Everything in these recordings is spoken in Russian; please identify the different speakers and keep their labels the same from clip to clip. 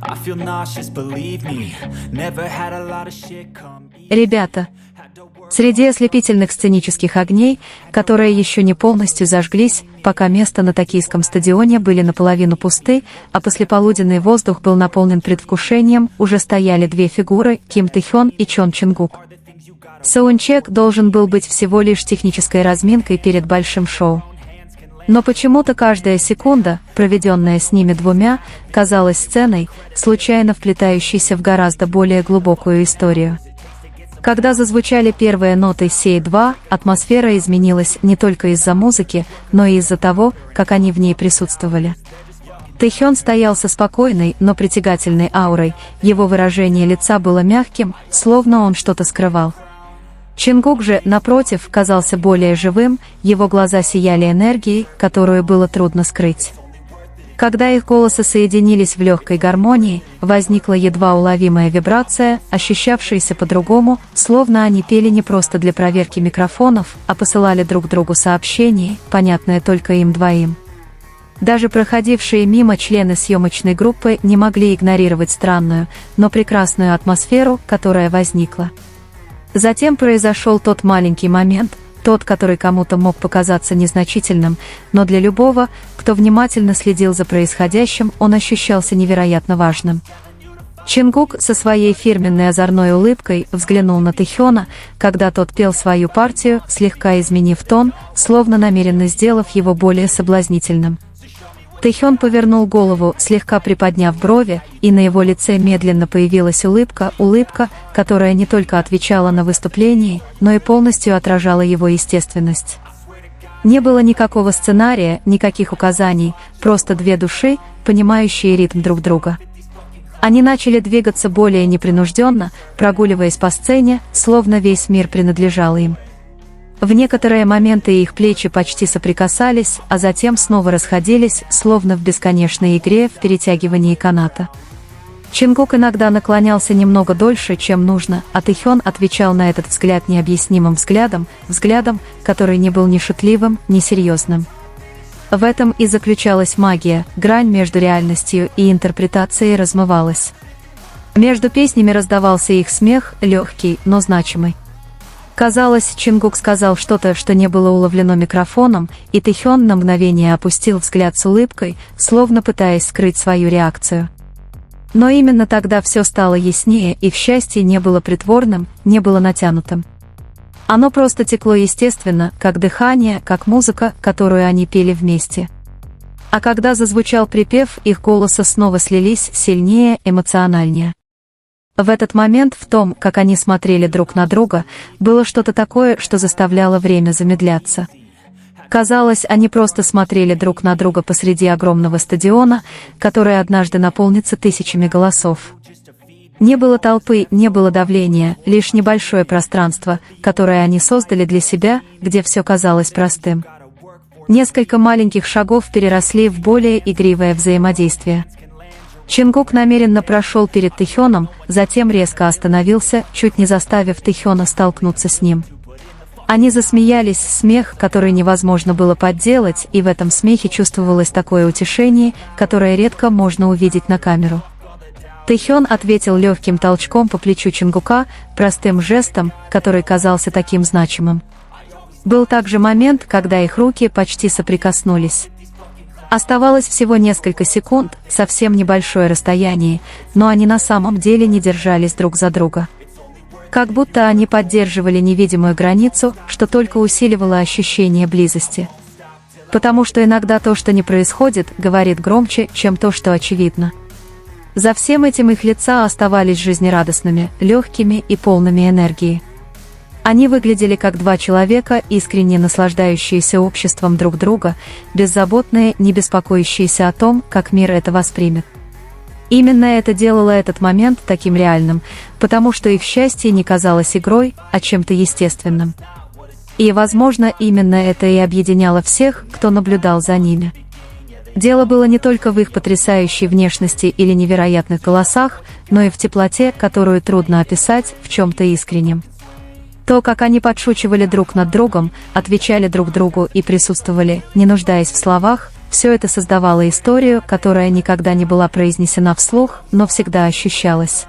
Speaker 1: I feel nauseous, believe me. Never had a lot of shit come easy.
Speaker 2: Ребята, среди ослепительных сценических огней, которые еще не полностью зажглись, пока места на токийском стадионе были наполовину пусты, а послеполуденный воздух был наполнен предвкушением, уже стояли две фигуры, Ким Тэхён и Чон Чингук. Саундчек должен был быть всего лишь технической разминкой перед большим шоу. Но почему-то каждая секунда, проведенная с ними двумя, казалась сценой, случайно вплетающейся в гораздо более глубокую историю. Когда зазвучали первые ноты Сей-2, атмосфера изменилась не только из-за музыки, но и из-за того, как они в ней присутствовали. Тэхён стоял со спокойной, но притягательной аурой, его выражение лица было мягким, словно он что-то скрывал. Чингук же, напротив, казался более живым, его глаза сияли энергией, которую было трудно скрыть. Когда их голосы соединились в легкой гармонии, возникла едва уловимая вибрация, ощущавшаяся по-другому, словно они пели не просто для проверки микрофонов, а посылали друг другу сообщения, понятные только им двоим. Даже проходившие мимо члены съемочной группы не могли игнорировать странную, но прекрасную атмосферу, которая возникла. Затем произошел тот маленький момент, тот, который кому-то мог показаться незначительным, но для любого, кто внимательно следил за происходящим, он ощущался невероятно важным. Чингук со своей фирменной озорной улыбкой взглянул на Тэхёна, когда тот пел свою партию, слегка изменив тон, словно намеренно сделав его более соблазнительным. Тэхён повернул голову, слегка приподняв брови, и на его лице медленно появилась улыбка, которая не только отвечала на выступлении, но и полностью отражала его естественность. Не было никакого сценария, никаких указаний, просто две души, понимающие ритм друг друга. Они начали двигаться более непринужденно, прогуливаясь по сцене, словно весь мир принадлежал им. В некоторые моменты их плечи почти соприкасались, а затем снова расходились, словно в бесконечной игре в перетягивании каната. Чингук иногда наклонялся немного дольше, чем нужно, а Тэхён отвечал на этот взгляд необъяснимым взглядом, который не был ни шутливым, ни серьезным. В этом и заключалась магия, грань между реальностью и интерпретацией размывалась. Между песнями раздавался их смех, легкий, но значимый. Казалось, Чингук сказал что-то, что не было уловлено микрофоном, и Тэхён на мгновение опустил взгляд с улыбкой, словно пытаясь скрыть свою реакцию. Но именно тогда все стало яснее, и счастье не было притворным, не было натянутым. Оно просто текло естественно, как дыхание, как музыка, которую они пели вместе. А когда зазвучал припев, их голоса снова слились сильнее, эмоциональнее. В этот момент в том, как они смотрели друг на друга, было что-то такое, что заставляло время замедляться. Казалось, они просто смотрели друг на друга посреди огромного стадиона, который однажды наполнится тысячами голосов. Не было толпы, не было давления, лишь небольшое пространство, которое они создали для себя, где все казалось простым. Несколько маленьких шагов переросли в более игривое взаимодействие. Чингук намеренно прошел перед Тэхёном, затем резко остановился, чуть не заставив Тэхёна столкнуться с ним. Они засмеялись, смех, который невозможно было подделать, и в этом смехе чувствовалось такое утешение, которое редко можно увидеть на камеру. Тэхён ответил легким толчком по плечу Чингука, простым жестом, который казался таким значимым. Был также момент, когда их руки почти соприкоснулись. Оставалось всего несколько секунд, совсем небольшое расстояние, но они на самом деле не держались друг за друга. Как будто они поддерживали невидимую границу, что только усиливало ощущение близости. Потому что иногда то, что не происходит, говорит громче, чем то, что очевидно. За всем этим их лица оставались жизнерадостными, легкими и полными энергии. Они выглядели как два человека, искренне наслаждающиеся обществом друг друга, беззаботные, не беспокоящиеся о том, как мир это воспримет. Именно это делало этот момент таким реальным, потому что их счастье не казалось игрой, а чем-то естественным. И, возможно, именно это и объединяло всех, кто наблюдал за ними. Дело было не только в их потрясающей внешности или невероятных голосах, но и в теплоте, которую трудно описать, в чем-то искреннем. То, как они подшучивали друг над другом, отвечали друг другу и присутствовали, не нуждаясь в словах, все это создавало историю, которая никогда не была произнесена вслух, но всегда ощущалась.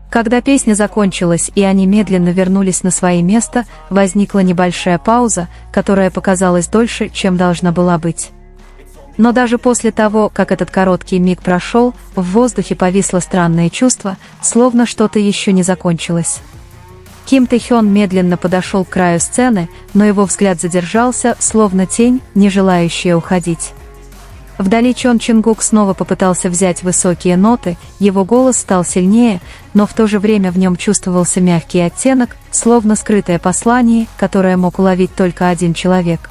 Speaker 2: Когда песня закончилась и они медленно вернулись на свое место, возникла небольшая пауза, которая показалась дольше, чем должна была быть. Но даже после того, как этот короткий миг прошел, в воздухе повисло странное чувство, словно что-то еще не закончилось. Ким Тэ-хён медленно подошел к краю сцены, но его взгляд задержался, словно тень, не желающая уходить. Вдали Чон Чингук снова попытался взять высокие ноты, его голос стал сильнее, но в то же время в нем чувствовался мягкий оттенок, словно скрытое послание, которое мог уловить только один человек.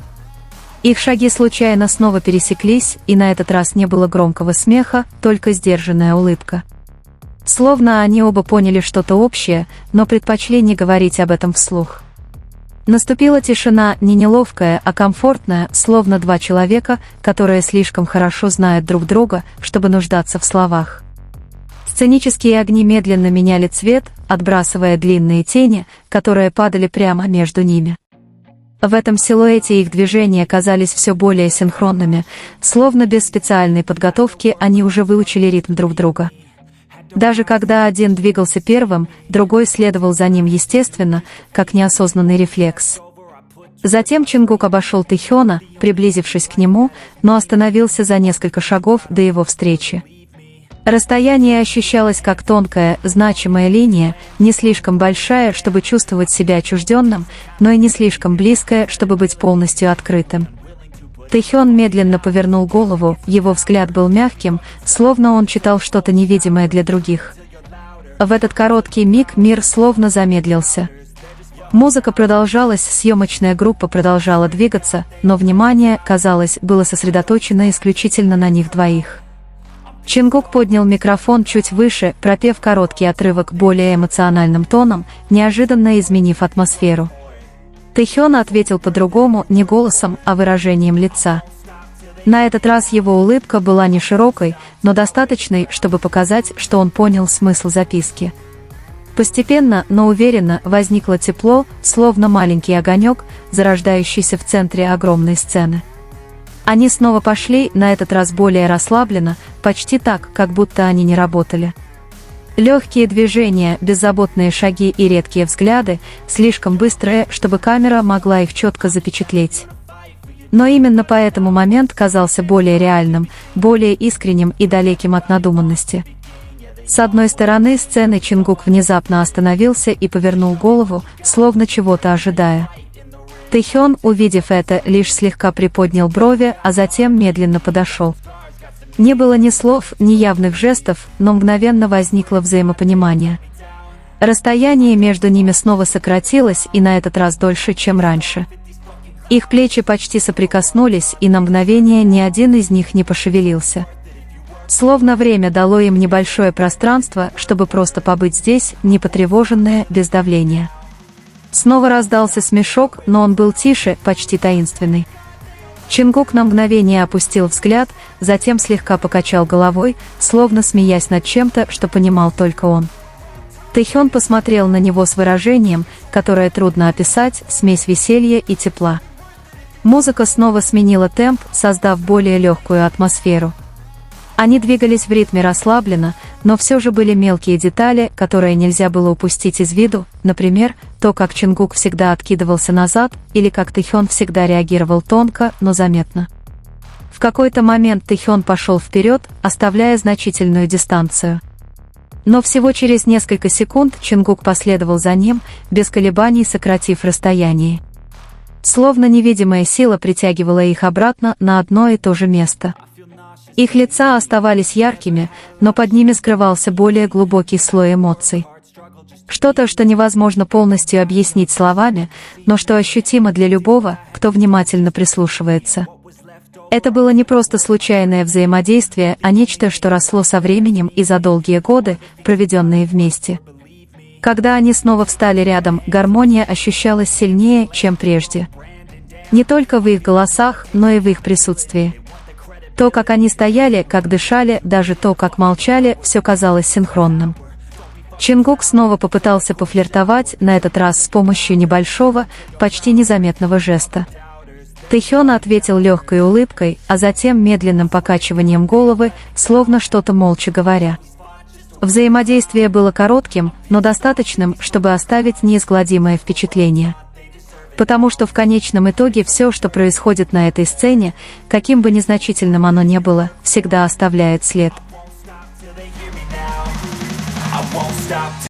Speaker 2: Их шаги случайно снова пересеклись, и на этот раз не было громкого смеха, только сдержанная улыбка. Словно они оба поняли что-то общее, но предпочли не говорить об этом вслух. Наступила тишина, не неловкая, а комфортная, словно два человека, которые слишком хорошо знают друг друга, чтобы нуждаться в словах. Сценические огни медленно меняли цвет, отбрасывая длинные тени, которые падали прямо между ними. В этом силуэте их движения казались все более синхронными, словно без специальной подготовки они уже выучили ритм друг друга. Даже когда один двигался первым, другой следовал за ним естественно, как неосознанный рефлекс. Затем Чингук обошел Тэ-хёна, приблизившись к нему, но остановился за несколько шагов до его встречи. Расстояние ощущалось как тонкая, значимая линия, не слишком большая, чтобы чувствовать себя отчужденным, но и не слишком близкая, чтобы быть полностью открытым. Тэ-хён медленно повернул голову, его взгляд был мягким, словно он читал что-то невидимое для других. В этот короткий миг мир словно замедлился. Музыка продолжалась, съемочная группа продолжала двигаться, но внимание, казалось, было сосредоточено исключительно на них двоих. Чингук поднял микрофон чуть выше, пропев короткий отрывок более эмоциональным тоном, неожиданно изменив атмосферу. Тэ-хён ответил по-другому, не голосом, а выражением лица. На этот раз его улыбка была не широкой, но достаточной, чтобы показать, что он понял смысл записки. Постепенно, но уверенно возникло тепло, словно маленький огонек, зарождающийся в центре огромной сцены. Они снова пошли, на этот раз более расслабленно, почти так, как будто они не работали. Легкие движения, беззаботные шаги и редкие взгляды, слишком быстрые, чтобы камера могла их четко запечатлеть. Но именно поэтому момент казался более реальным, более искренним и далеким от надуманности. С одной стороны сцены Чингук внезапно остановился и повернул голову, словно чего-то ожидая. Тэ-хён, увидев это, лишь слегка приподнял брови, а затем медленно подошел. Не было ни слов, ни явных жестов, но мгновенно возникло взаимопонимание. Расстояние между ними снова сократилось, и на этот раз дольше, чем раньше. Их плечи почти соприкоснулись, и на мгновение ни один из них не пошевелился. Словно время дало им небольшое пространство, чтобы просто побыть здесь, не потревоженное, без давления. Снова раздался смешок, но он был тише, почти таинственный. Чингук на мгновение опустил взгляд, затем слегка покачал головой, словно смеясь над чем-то, что понимал только он. Тэ-хён посмотрел на него с выражением, которое трудно описать, смесь веселья и тепла. Музыка снова сменила темп, создав более легкую атмосферу. Они двигались в ритме расслабленно, но все же были мелкие детали, которые нельзя было упустить из виду, например, то, как Чингук всегда откидывался назад, или как Тэ-хён всегда реагировал тонко, но заметно. В какой-то момент Тэ-хён пошел вперед, оставляя значительную дистанцию. Но всего через несколько секунд Чингук последовал за ним, без колебаний сократив расстояние. Словно невидимая сила притягивала их обратно на одно и то же место. Их лица оставались яркими, но под ними скрывался более глубокий слой эмоций. Что-то, что невозможно полностью объяснить словами, но что ощутимо для любого, кто внимательно прислушивается. Это было не просто случайное взаимодействие, а нечто, что росло со временем и за долгие годы, проведенные вместе. Когда они снова встали рядом, гармония ощущалась сильнее, чем прежде. Не только в их голосах, но и в их присутствии. То, как они стояли, как дышали, даже то, как молчали, все казалось синхронным. Чингук снова попытался пофлиртовать, на этот раз с помощью небольшого, почти незаметного жеста. Тэхёна ответил легкой улыбкой, а затем медленным покачиванием головы, словно что-то молча говоря. Взаимодействие было коротким, но достаточным, чтобы оставить неизгладимое впечатление. Потому что в конечном итоге все, что происходит на этой сцене, каким бы незначительным оно ни было, всегда оставляет след.
Speaker 1: I won't stop.